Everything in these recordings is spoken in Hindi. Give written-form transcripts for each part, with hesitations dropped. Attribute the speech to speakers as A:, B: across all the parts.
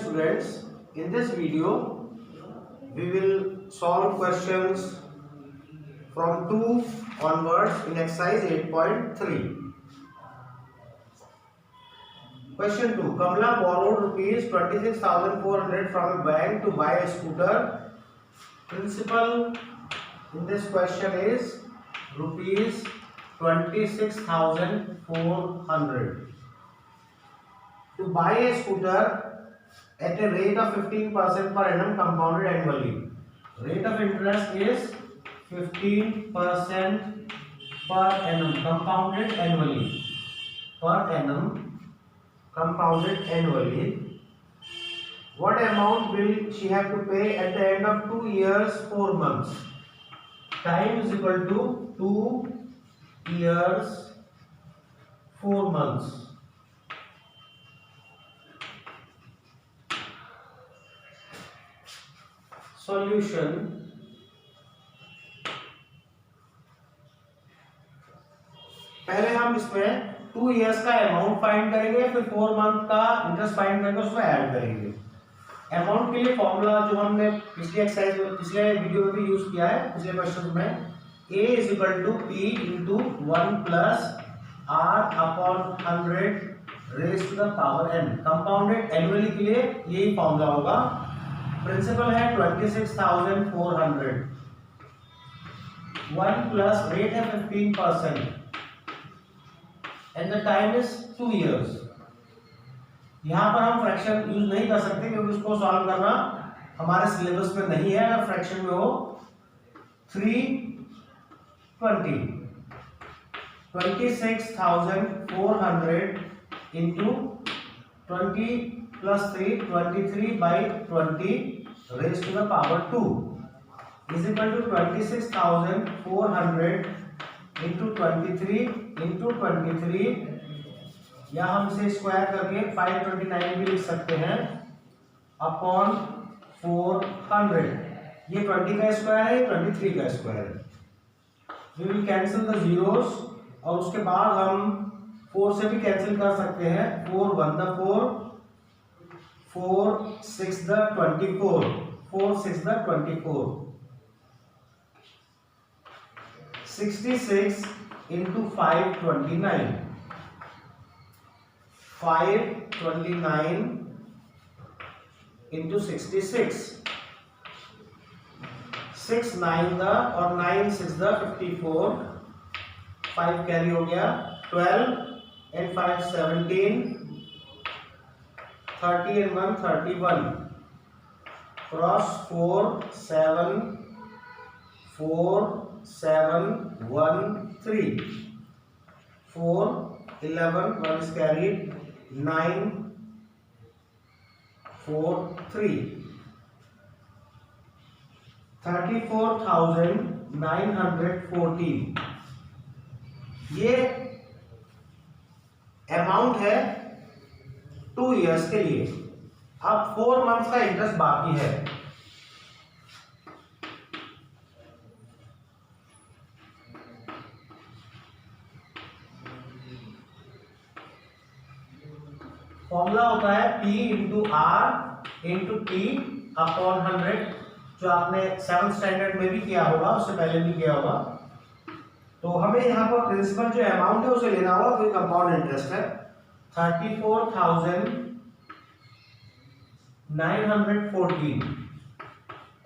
A: students, in this video we will solve questions from 2 onwards in exercise 8.3. Question 2. Kamala borrowed rupees 26,400 from a bank to buy a scooter. Principal in this question is rupees 26,400. To buy a scooter at a rate of 15% per annum compounded annually. Rate of interest is 15% per annum compounded annually. Per annum compounded annually. What amount will she have to pay at the end of 2 years 4 months? Time is equal to 2 years 4 months. Solution. पहले हम इसमें 2 इयर्स का अमाउंट फाइंड करेंगे, फिर 4 मंथ का इंटरेस्ट फाइंड करके उसमें ऐड करेंगे। अमाउंट के लिए फॉर्मूला जो हमने पिछले एक्सरसाइज में पिछले वीडियो में भी यूज किया है, पिछले क्वेश्चन में a is equal to p into 1 plus r upon 100 raise to the power n। Compounded annually के लिए यही फॉर्मूला होगा। प्रिंसिपल है 26,400, 1 प्लस रेट है 15% and the time is 2 years. यहां पर हम फ्रैक्शन यूज नहीं कर सकते क्योंकि उसको सॉल्व करना हमारे सिलेबस में नहीं है। अगर फ्रैक्शन में हो 320 26,400 into 20 plus 3 23/20 raised to the power 2 is equal to 26,400 into 23 into 23, या हम इसे स्क्वायर करके 529 भी लिख सकते हैं अपॉन 400। ये 20 का स्क्वायर है, 23 का स्क्वायर है। We will cancel the zeros और उसके बाद हम 4 से भी कैंसिल कर सकते हैं। 4 1 the 4, 4 6 the 24, 4 6 the 24, 66 into 529, 529 into 66, 6 9 the और 9 6 द 54, 5 कैरी हो गया, 12 and 5 17, 30 and 1 31, cross 4 7 4 7 1 3, 4 11 1 is carried, 9 4 3, 34,914। ये अमाउंट है 2 इयर्स के लिए। अब 4 मंथ्स का इंटरेस्ट बाकी है। फॉर्मूला होता है p into R into T upon 100, जो आपने 7th स्टैंडर्ड में भी किया होगा, उससे पहले भी किया होगा। तो हमें यहाँ पर प्रिंसिपल जो अमाउंट है उसे लेना होगा, क्योंकि कंपाउंड इंटरेस्ट है। 34,914,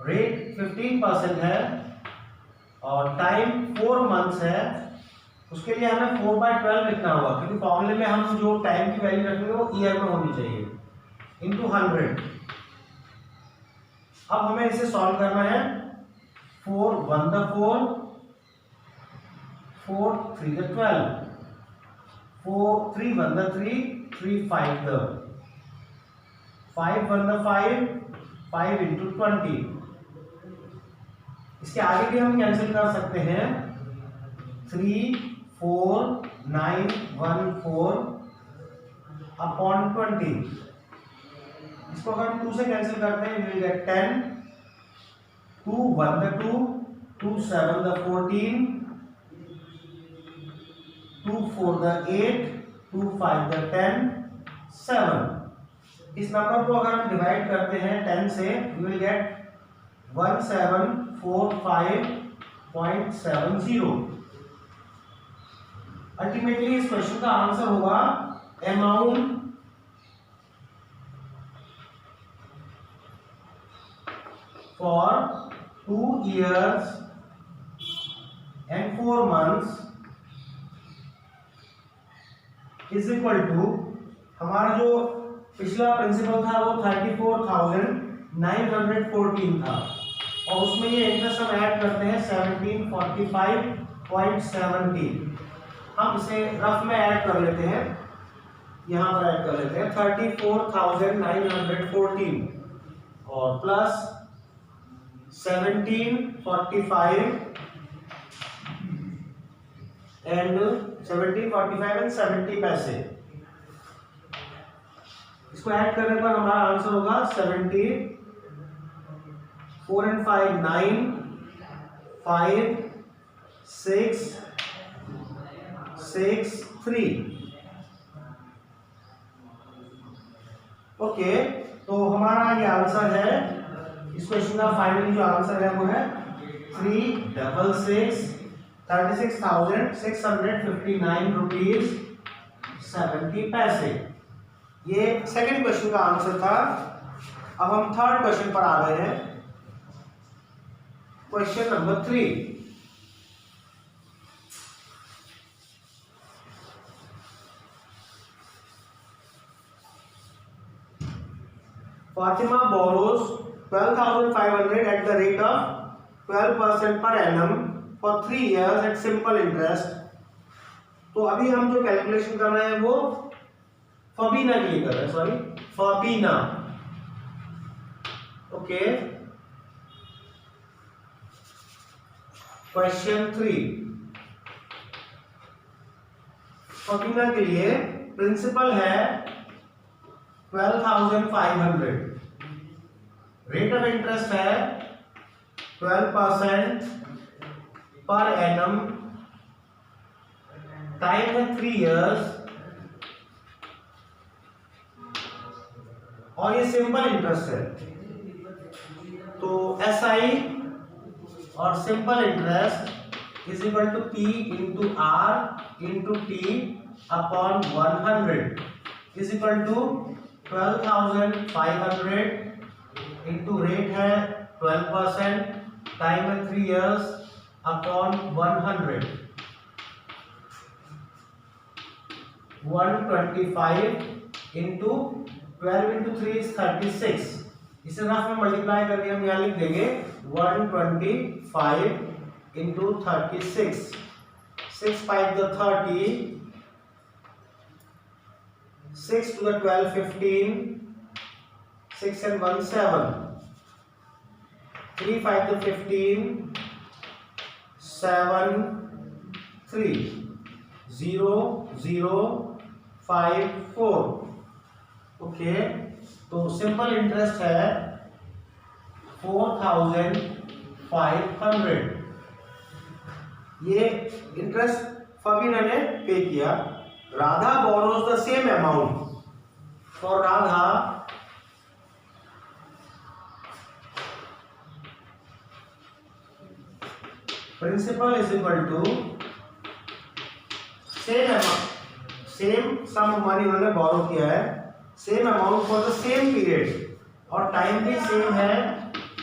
A: रेट 15% है और टाइम 4 मंथ्स है। उसके लिए हमें 4/12 लिखना होगा, क्योंकि फॉर्मूले में हम जो टाइम की वैल्यू रखेंगे वो ईयर में होनी चाहिए, इंटू 100। अब हमें इसे सॉल्व करना है। 4 1 the 4, 4 3 the 12, 4 3 1 the 3, 3 5 the 5 1 the 5, 5 into 20। इसके आगे भी हम कैंसिल कर सकते हैं। 3 4 9 1 4 अपॉन 20। इसको अगर हम 2 से कैंसिल करते हैं, will get 10, 2 1 the 2, 2 7 the 14, 2 4 the 8, 2 5 the 10, 7. इस नंबर को अगर हम डिवाइड करते हैं 10 से, यू विल गेट 1745.70। अल्टीमेटली इस क्वेश्चन का आंसर होगा amount for 2 years and 4 months is equal to, हमारा जो पिछला प्रिंसिपल था वो 34,914 था, और उसमें ये इंटरेस्ट हम ऐड करते हैं 1745.70। हम इसे रफ में ऐड कर लेते हैं, यहाँ पर ऐड कर लेते हैं 34,914 और प्लस 1745 एंड 70 पैसे। इसको ऐड करने पर हमारा आंसर होगा 70, 4 and 5 9, 5 6 6 3। ओके, तो हमारा ये आंसर है। इस क्वेश्चन का फाइनली जो आंसर है वो है 36,659 रुपीज 70 पैसे। ये सेकंड क्वेश्चन का आंसर था। अब हम थर्ड क्वेश्चन पर आ गए हैं। Question number 3। Fatima borrows 12,500 at the rate of 12% per annum for 3 years at simple interest। तो अभी हम जो कैलकुलेशन कर रहे हैं वो फबीना के लिए कर रहे हैं, sorry Fabina. Okay, question 3। Fabina के लिए प्रिंसिपल है 12,500, रेट ऑफ इंटरेस्ट है 12% पर एनम, टाइम है 3 years, और ये सिंपल इंटरेस्ट है। तो SI और simple interest is equal to P into R into T upon 100 is equal to 12,500 into rate है 12%, टाइम है 3 years upon 100, 125 into 12 into 3 is 36। इसे रफ में मल्टीप्लाई करके हम यहाँ लिख देंगे 125 into 36, 6 5 the 30, 6 to the 12 15, 6 and 1 7, 3 5 the 15, 7 3, 0 0 5 4। Okay, तो सिंपल इंटरेस्ट है 4,500। ये इंटरेस्ट फबीना ने पे किया। Radha borrows the same amount for Radha principal is equal to same amount, same sum money उन्होंने बोरो किया है, same amount for the same period, और टाइम भी सेम है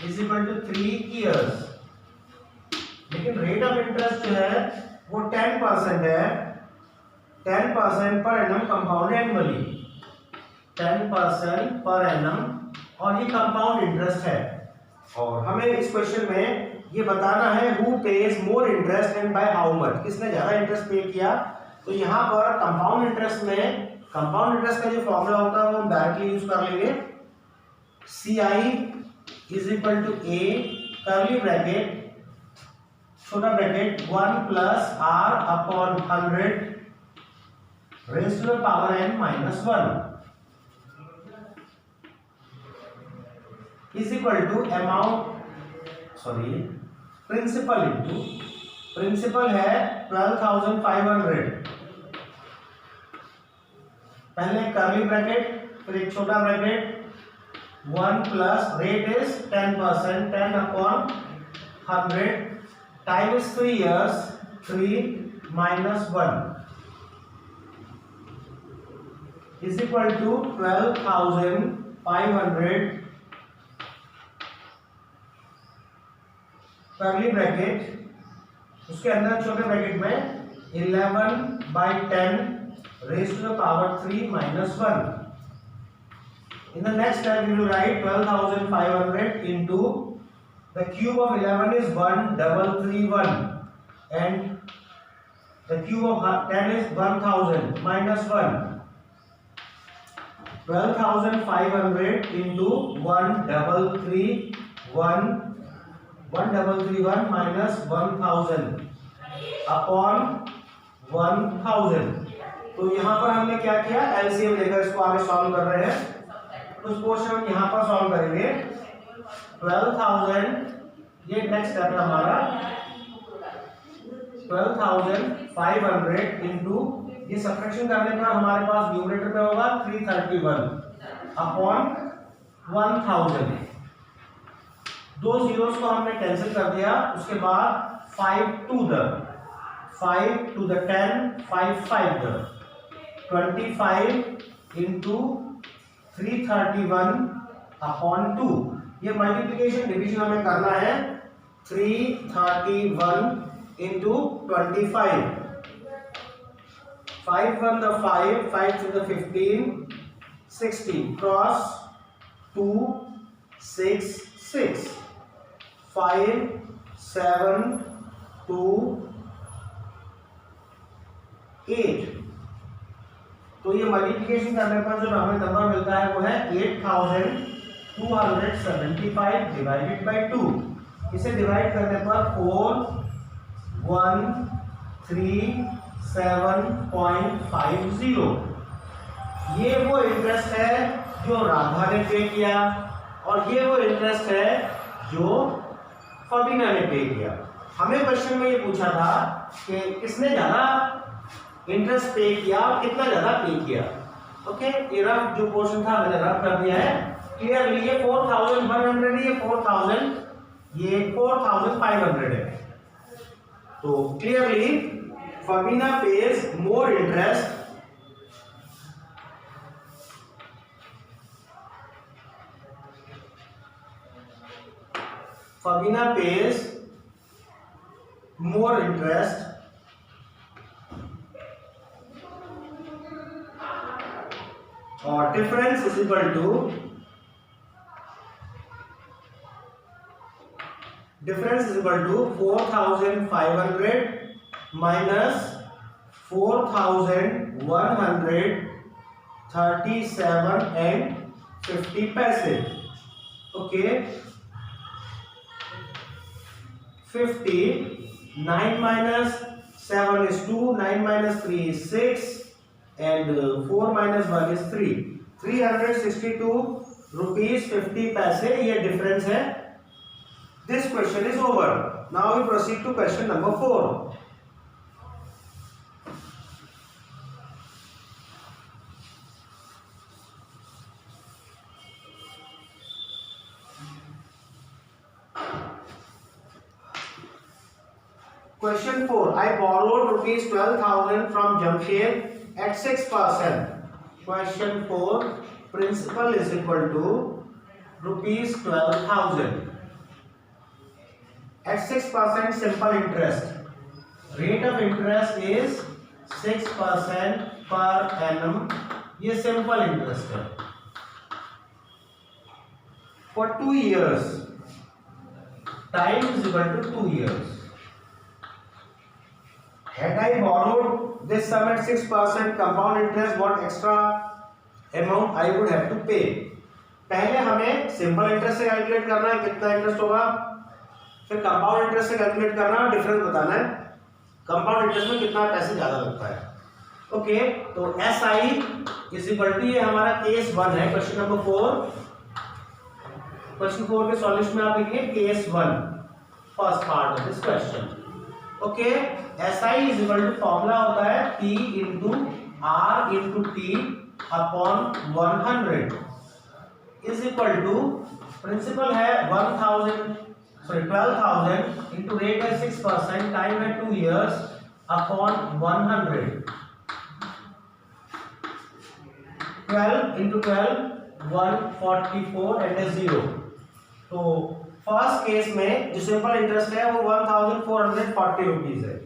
A: इज इक्वल टू 3 years। लेकिन रेट ऑफ इंटरेस्ट जो है वो 10% है, 10% per annum compound annually, 10% per annum, और ये कंपाउंड इंटरेस्ट है। और हमें इस क्वेश्चन में ये बताना है who page more interest and by how much, किसने ज्यादा इंटरेस्ट पे किया। तो यहाँ पर कंपाउंड इंटरेस्ट में कंपाउंड इंटरेस्ट का जो फॉर्मूला होता है वो हम डायरेक्टली यूज कर लेंगे। CI is equal to A curly bracket छोटा bracket 1 plus R upon 100 raise to the power n minus 1 is equal to amount, sorry principal into, principal है 12,500, पहले कर्ली ब्रैकेट फिर एक छोटा bracket 1 plus rate is 10%, 10 upon 100, time is 3 years, 3 minus 1 is equal to 12,500 curly bracket, उसके अंदर छोटे ब्रैकेट में 11/10 raised to the power 3 minus 1. In the next step we will write 12,500 into the cube of 11 is 1331 and the cube of 10 is 1000 minus 1. 12,500 into 1331 minus 1000 upon 1000. तो यहाँ पर हमने क्या किया, एलसीएम लेकर इसको आगे सॉल्व कर रहे हैं। उस पोर्शन हम यहाँ पर सॉल्व करेंगे। 12,000, ये नेक्स्ट स्टेप है हमारा। 12,500 इंटू, ये सब्ट्रैक्शन करने पर हमारे पास न्यूमरेटर में होगा 331 अपॉन 1000। दो जीरोस को हमने कैंसिल कर दिया। उसके बाद 5 to the 10, 5 the 25 into 331 upon 2। ये मल्टीप्लिकेशन डिवीजन हमें करना है। 331 into 25, 5 1 the 5, 5 to the 15, 16 cross 2 6 6, 5 7 2 8। तो ये मल्टीप्लिकेशन करने पर जो हमें नंबर मिलता है वो है 8,275 डिवाइडेड बाय 2। इसे डिवाइड करने पर 4137.50। ये वो इंटरेस्ट है जो राधा ने पे किया और ये वो इंटरेस्ट है जो फबीना ने पे किया। हमें क्वेश्चन में ये पूछा था कि किसने ज्यादा इंटरेस्ट पे किया और कितना ज्यादा पे किया। ओके, ये रफ जो पोर्शन था मैंने रफ कर दिया है क्लियरली। ये 4,100 है, ये 4,000, ये 4,500 है। तो clearly Fabina pays more interest Fabina pays more interest or difference is equal to 4,500 minus 4,137 and 50 paise. Okay, 50, 9 minus 7 is 2, 9 minus 3 is 6 and 4 minus 1 is 3, 362 rupees 50 paise ये difference है। This question is over. Now we proceed to question number 4. Question 4. I borrowed rupees 12,000 from Jamshed at 6%. Question 4. Principal is equal to rupees 12,000 at 6% simple interest. Rate of interest is 6% per annum. ये simple interest है for 2 years. Time is equal to 2 years. Had I borrowed this sum at 6% compound interest, what extra amount I would have to pay? पहले हमें सिंपल इंटरेस्ट से कैलकुलेट करना है कितना इंटरेस्ट होगा, फिर कंपाउंड इंटरेस्ट से कैलकुलेट करना है, डिफरेंस बताना है कंपाउंड इंटरेस्ट में कितना पैसे ज्यादा लगता है। ओके, तो SI इज इक्वल टू, ये हमारा केस 1 है क्वेश्चन नंबर 4। क्वेश्चन 4 के सॉल्यूशन में आप लिखेंगे case 1 first part of this question. Okay, SI is equal to formula होता है P into R into T upon 100 is equal to principal है 12,000 इंटू रेट है 6%, टाइम है 2 years अपॉन 100। 12 into 12 144 and 0। तो फर्स्ट केस में जो सिंपल इंटरेस्ट है वो 1440 रुपीज है।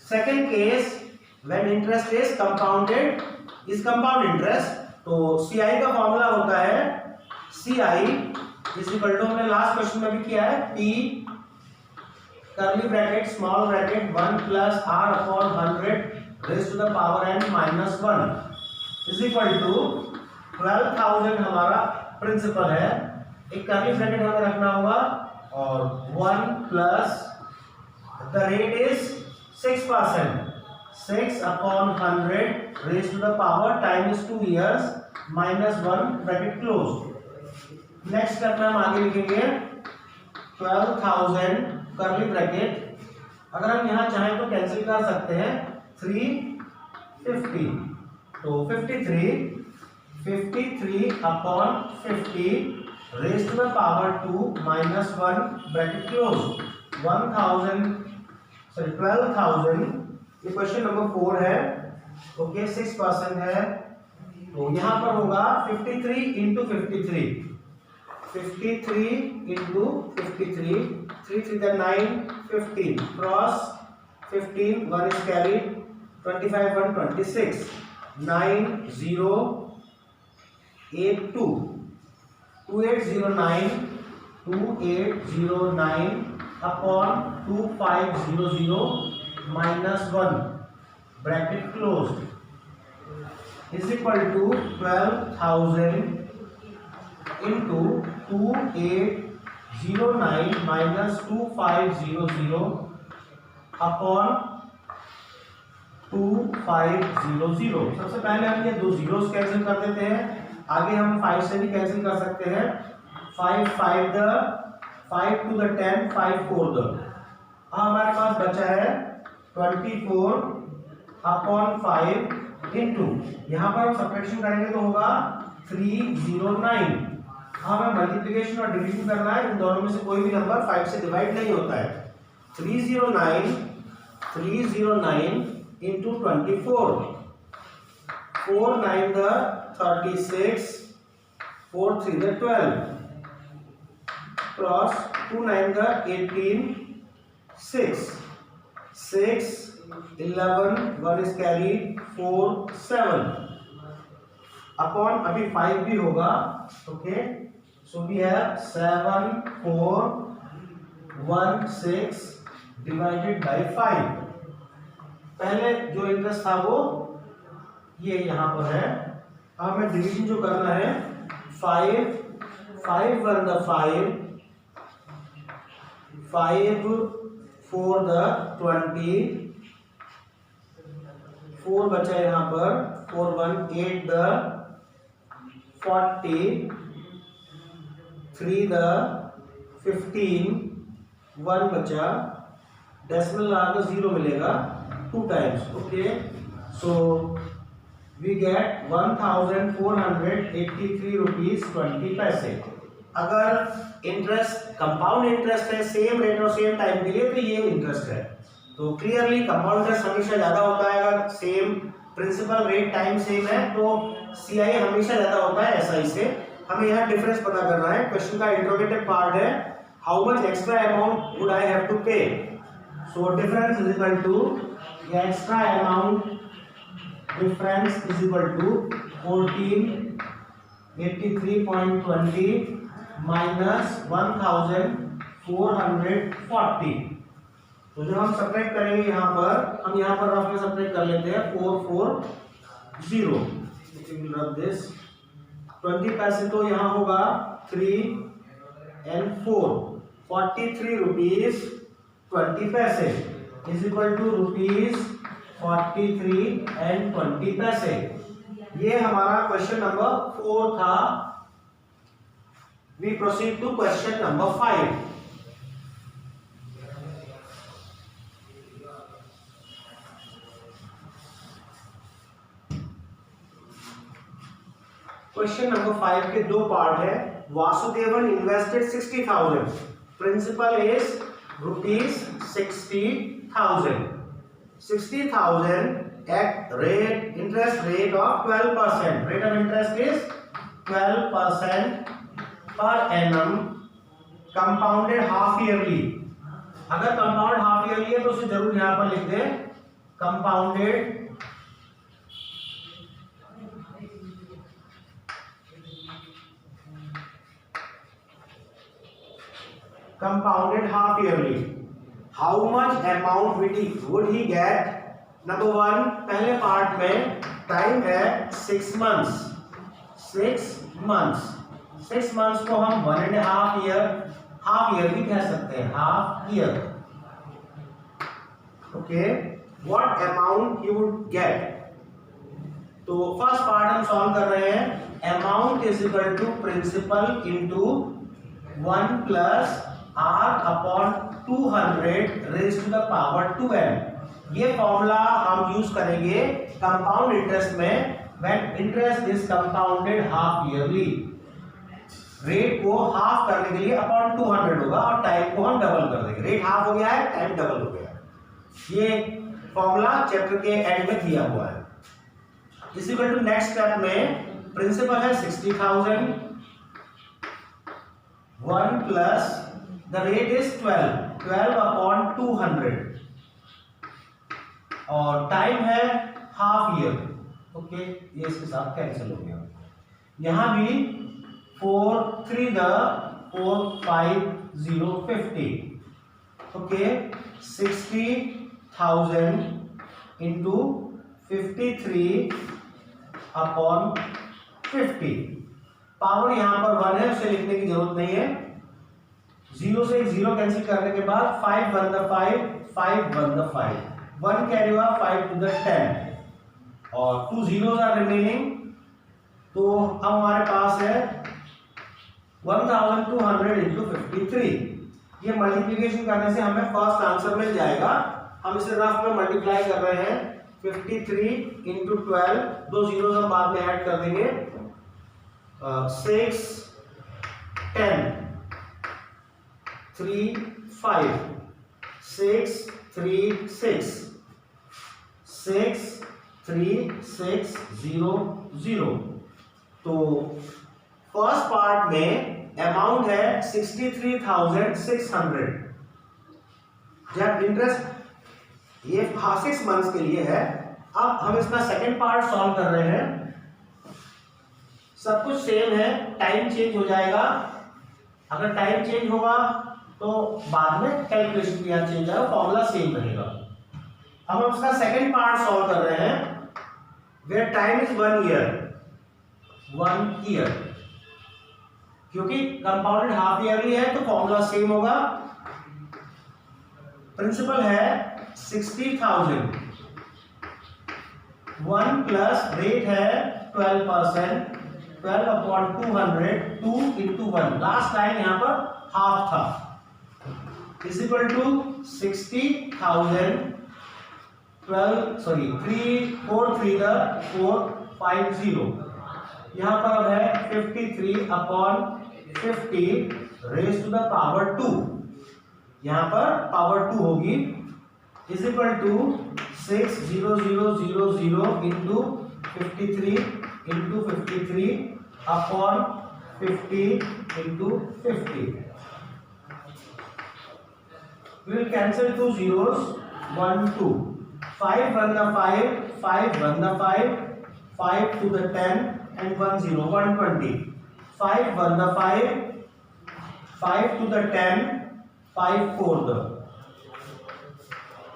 A: Second case when interest is compounded is compound interest, तो सीआई का फॉर्मूला होता है सीआई इज इक्वल टू, हमने लास्ट क्वेश्चन में भी किया है, P curly bracket small bracket 1 plus R upon 100 raise to the power n minus 1 is equal to 12,000 हमारा प्रिंसिपल है, एक कर्ली ब्रैकेट हमें रखना होगा और 1 plus the rate is 6%, 6 upon 100 raised to the power time is 2 years minus 1 bracket close. Next step में हम आगे लिखेंगे 12,000 कर्ली ब्रैकेट, अगर हम यहाँ चाहें तो कैंसिल कर सकते हैं 350, तो 53 upon 50 raise to the power 2 minus 1 bracket close. 12,000 ये क्वेश्चन नंबर 4 है। ओके 6% है, तो यहाँ पर होगा 53 into 53, 53 into 53, 3 3 9 15 cross 15 1 is carried 25 1 26 9082 2809 upon 2500 minus 1 bracket close is equal to 12,000 into 2809 minus 2500 upon 2500। सबसे पहले हम ये दो जीरोस कैंसिल कर देते हैं, आगे हम 5 से भी कैंसिल कर सकते हैं। 5 5 द 5 टू द 10 5 4 द, हमारे पास बचा है 24 अपॉन 5 इंटू, यहाँ पर हम सब्ट्रैक्शन करेंगे तो होगा 309। हमें मल्टीप्लिकेशन और डिवीजन करना है, इन दोनों में से कोई भी नंबर 5 से डिवाइड नहीं होता है। 309 into 24, 4 9 the 36, 4 3 the 12 cross 2 9 the 18 6 11 1 is carried 4 7 upon अभी 5 भी होगा। Okay so we have 7 4 1 6 divided by 5। पहले जो इंटरेस्ट था वो ये यहाँ पर है, हमें डिवीजन जो करना है 5 5 1 द 5 5 4 द 20, 4 बचा यहाँ पर 4 1 8 द 40, 3 द 15, 1 बचा, डेसिमल लगा तो 0 मिलेगा 2 times. Okay so we get 1483 rupees 20 पैसे। अगर इंटरेस्ट कंपाउंड इंटरेस्ट है सेम रेट और सेम टाइम के लिए तो ये इंटरेस्ट है, तो क्लियरली कंपाउंड इंटरेस्ट हमेशा ज्यादा होता है। अगर same principal rate time same है तो सीआई हमेशा ज्यादा होता है एसआई से। हमें यहाँ डिफरेंस पता करना है। क्वेश्चन का इंट्रोगेटिव पार्ट है how much extra amount would I have to pay, so difference is equal to extra amount, difference is equal to 1483.20 minus 1440। तो जब हम सब्ट्रैक्ट करेंगे यहाँ पर, हम यहाँ पर रफ में सब्ट्रैक्ट कर लेते हैं 440, रब दिस 20 पैसे तो यहाँ होगा 3 and 4 43 रुपीज 20 पैसे is equal to rupees 43 and 20 पैसे। ये हमारा क्वेश्चन नंबर 4 था। We proceed to question number 5। Question number 5 के दो पार्ट है। Vasudevan invested 60,000, principal is ₹60,000 at rate interest rate of 12%. Rate of interest is 12% per annum, compounded half yearly. अगर कंपाउंड हाफ ईयरली है तो उसे जरूर यहां पर लिख दें compounded half yearly. How much amount would he get? Number 1, पहले पार्ट में टाइम है 6 months. 6 months को हम 1.5 year, हाफ ईयर भी कह सकते हैं, half year. Okay, what amount he would get. तो फर्स्ट पार्ट हम सॉल्व कर रहे हैं. Amount is equal to principal into 1 plus r upon 200 raise to the power 2n. ये फॉर्मूला हम यूज करेंगे कंपाउंड इंटरेस्ट में when interest is compounded half yearly. Rate को हाफ करने के लिए अपॉन 200 होगा और टाइम को हम डबल कर देंगे. रेट हाफ हो गया है, टाइम डबल हो गया है. ये फॉर्मूला चैप्टर के एंड में दिया हुआ है. इस इक्वल टू नेक्स्ट स्टेप में प्रिंसिपल है 60,000, 1 plus the rate is 12 upon 200 और टाइम है हाफ ईयर. ओके, ये इसके साथ कैंसिल हो गया. यहां भी 4 3 the 4 5 0 50. Okay, 60,000 into 53 upon 50. Power यहां पर 1 है, उसे लिखने की जरूरत नहीं है. 0 से 0 कैंसिल करने के बाद 5 1 द 5 5 1 द 5 1 कैरी हुआ 5 टू द 10 और 2 zeros आर रिमेनिंग. तो अब हमारे पास है 1200 इंटू 53. ये मल्टीप्लीकेशन करने से हमें फर्स्ट आंसर मिल जाएगा. हम इसे रफ में मल्टीप्लाई कर रहे हैं. 53 इंटू 12, 2 zeros हम बाद में ऐड कर देंगे. 6 10 3 5 6 3 6 6 3 6 0 0. तो फर्स्ट पार्ट में अमाउंट है 63,600. जब इंटरेस्ट ये 6 मंथ्स के लिए है. अब हम इसका सेकंड पार्ट सॉल्व कर रहे हैं. सब कुछ सेम है, टाइम चेंज हो जाएगा. अगर टाइम चेंज होगा तो बाद में कैलकुलेशन भी यहाँ चेंज आएगा, फॉर्मूला सेम रहेगा. अब हम इसका सेकंड पार्ट सॉल्व कर रहे हैं वेयर टाइम इज 1 ईयर. क्योंकि कंपाउंडेड हाफ ईयरली है तो फॉर्मूला सेम होगा. प्रिंसिपल है 60,000, 1 प्लस रेट है 12%, 12 अपॉन 200, 2 इंटू 1. लास्ट लाइन यहां पर हाफ था. Is equal to 60,000 3 4 3 the 4 5 0. यहां पर अब है 53 upon 50 raise to the power 2. यहां पर पावर 2 होगी. Is equal to 60000 into 53 into 53 upon 50 into 50. We will cancel 2 zeros. 1 2 5 1 the 5 5 1 the 5 5 to the 10 and 1 0 120. 5 1 the 5 5 to the 10 5 4 the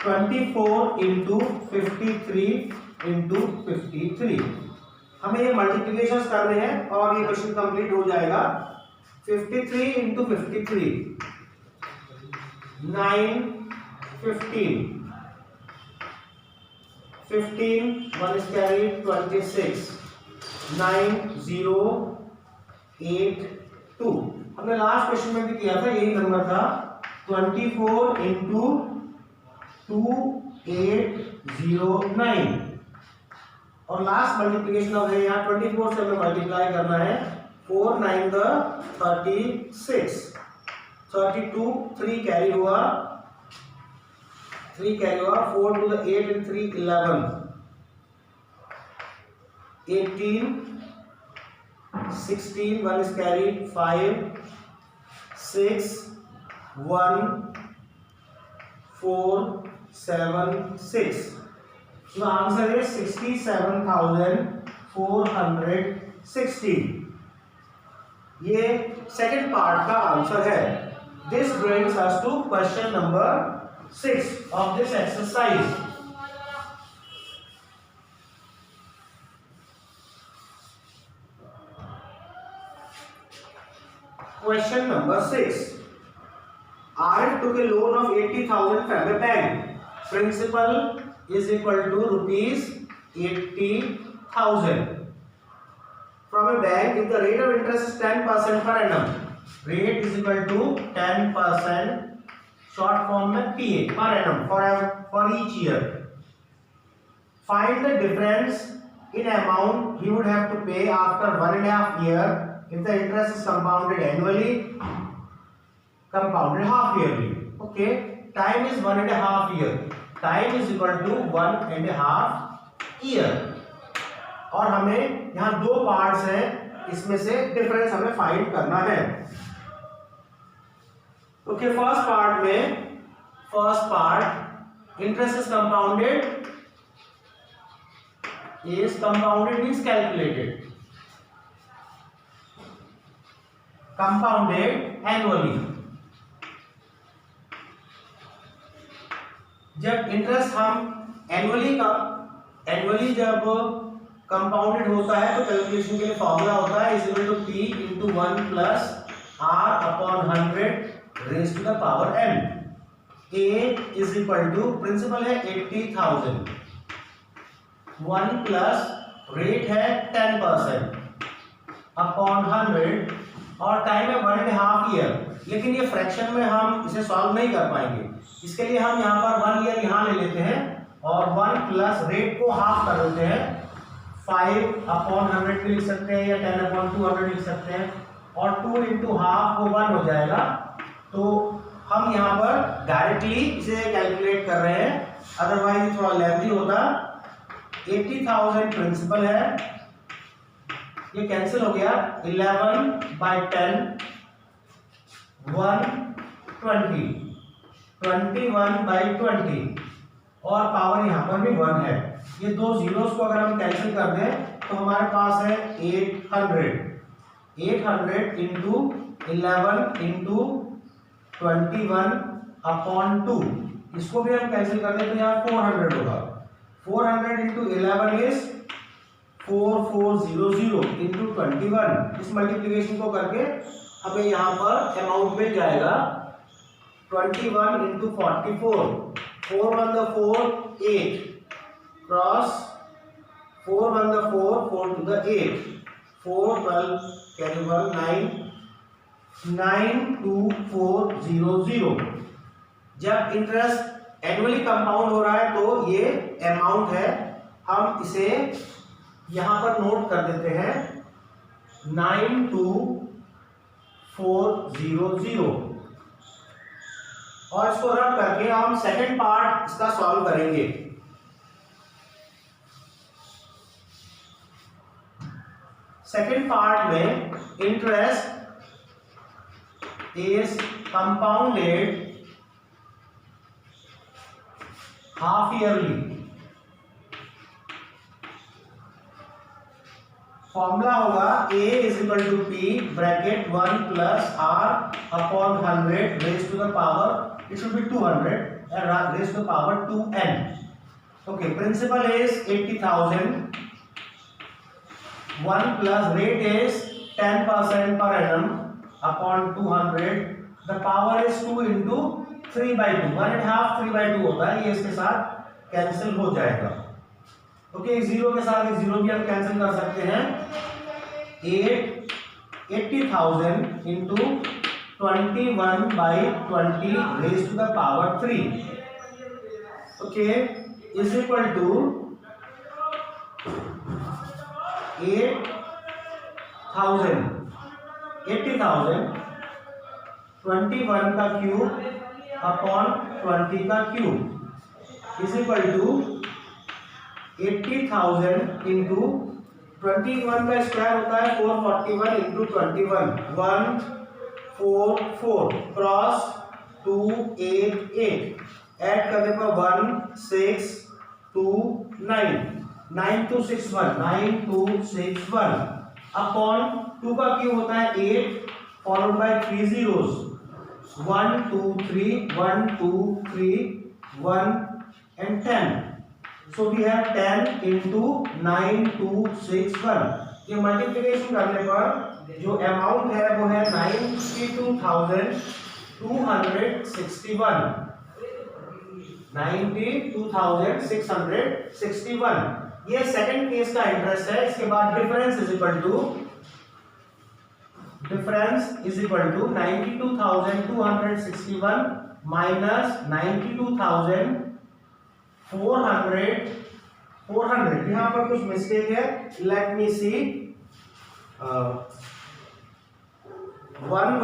A: 24 into 53 into 53. हमें ये मल्टीप्लिकेशंस करने हैं और ये क्वेश्चन कंप्लीट हो जाएगा. 53 into 53 9 15 15 1 is carried 26 9 0 8 2. हमने लास्ट क्वेश्चन में भी किया था, यही नंबर था. 24 into 2809 और लास्ट मल्टीप्लीकेशन हो गया, यहाँ 24 से हमें मल्टीप्लाई करना है। 4 9 36, 32 3 कैरी हुआ, 4 to the 8 and 3 11, 18 16 1 is carried, 5 6 1 4 7 6. So the answer is 67,460. ये सेकंड पार्ट का आंसर है। This brings us to question number 6 of this exercise. Question number 6. Arif took a loan of 80,000 from a bank. Principal is equal to rupees 80,000 from a bank if the rate of interest is 10% per annum. Rate is equal to 10%, short form में PA, per annum, for each year. Find the difference in amount he would have to pay after 1.5 years if the interest is compounded annually, compounded half yearly. Okay, time is 1.5 year. Time is equal to 1.5 year. और हमें यहाँ दो पार्ट्स हैं, इसमें से डिफरेंस हमें फाइंड करना है। Okay, first part interest is compounded, means calculated, compounded annually. जब इंटरेस्ट हम एनुअली जब कंपाउंडेड होता है तो कैलकुलेशन के लिए फॉर्मूला होता है is equal to P into 1 plus R upon 100 raise to the power n। A is equal to, principal है 80,000, 1 प्लस रेट है 10% अपॉन 100 और टाइम है 1.5 ईयर। लेकिन ये फ्रैक्शन में हम इसे सॉल्व नहीं कर पाएंगे, इसके लिए हम यहाँ पर 1 ईयर यहाँ ले लेते हैं और 1 प्लस रेट को हाफ कर देते हैं। 5 अपॉन 100 भी लिख सकते हैं या 10 अपॉन 200 लिख सकते हैं और 2 इंटू हाफ वो 1 हो जाएगा। तो हम यहाँ पर डायरेक्टली इसे कैलकुलेट कर रहे हैं, अदरवाइज थोड़ा लेंथी होता। 80,000 प्रिंसिपल है, ये कैंसिल हो गया, 11/10 120, 21/20 और पावर यहाँ पर भी 1 है। ये दो जीरोस को अगर हम कैंसिल कर दें तो हमारे पास है 800 इंटू 11 इंटू 21 अपॉन 2, इसको भी हम कैंसिल कर दें तो यहाँ 400 होगा। 400 इंटू 11 इज 4400 इंटू 21। इस मल्टीप्लीकेशन को करके हमें यहाँ पर अमाउंट मिल जाएगा 21 into 44, 4 1 4 8 cross 4 1 4 4 to the 8, 4 12 carry 9 92400। जब इंटरेस्ट एनुअली कंपाउंड हो रहा है तो ये अमाउंट है, हम इसे यहां पर नोट कर देते हैं 92400 और इसको रन करके हम सेकंड पार्ट इसका सॉल्व करेंगे। सेकंड पार्ट में interest is compounded half yearly। Formula होगा A is equal to P bracket 1 plus R upon 100 raised to the power, it should be 200 and raised to the power 2n। Okay, principal is 80,000, 1 plus rate is 10% per annum upon 200, the power is 2 into 3/2, 1.5 3/2 होता है, ये इसके साथ कैंसिल हो जाएगा। ओके, जीरो के साथ जीरो भी हम कैंसिल कर सकते हैं। 80,000 into 21/20 raise to the power 3, okay, is equal to 80,000 21 का क्यूब अपॉन 20 का cube is equal to 80,000 into 21 का स्क्वायर होता है 441 इंटू 21 144 क्रॉस 288 ऐड करने पर 1629 9261 अपॉन 2 का क्यूब होता है 8 followed by 3 zeros 1 2 3 1 2 3 1 and 10. So we have 10 into 9261. ये मल्टीप्लिकेशन करने पर जो अमाउंट है वो है 92,261. 92,661. ये सेकंड केस का इंटरेस्ट है. इसके बाद difference is equal to 92,261 minus 92,400. यहाँ पर कुछ मिस्टेक है. Let me see. 1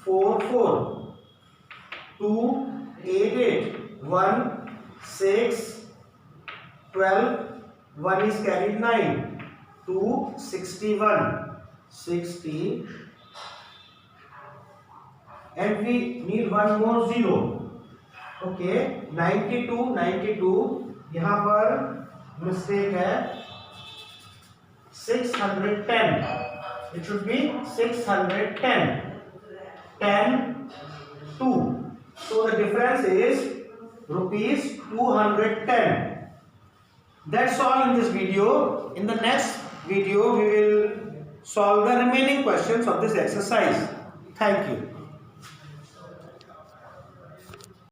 A: 44 2 88 1 6 12 1 is carried 9 2 61 60 and we need one more zero. Okay, 92 यहाँ पर मिस्टेक है. 610. It should be 610. 10 2. So the difference is rupees 210. That's all in this video. In the next video we will solve the remaining questions of this exercise. Thank you.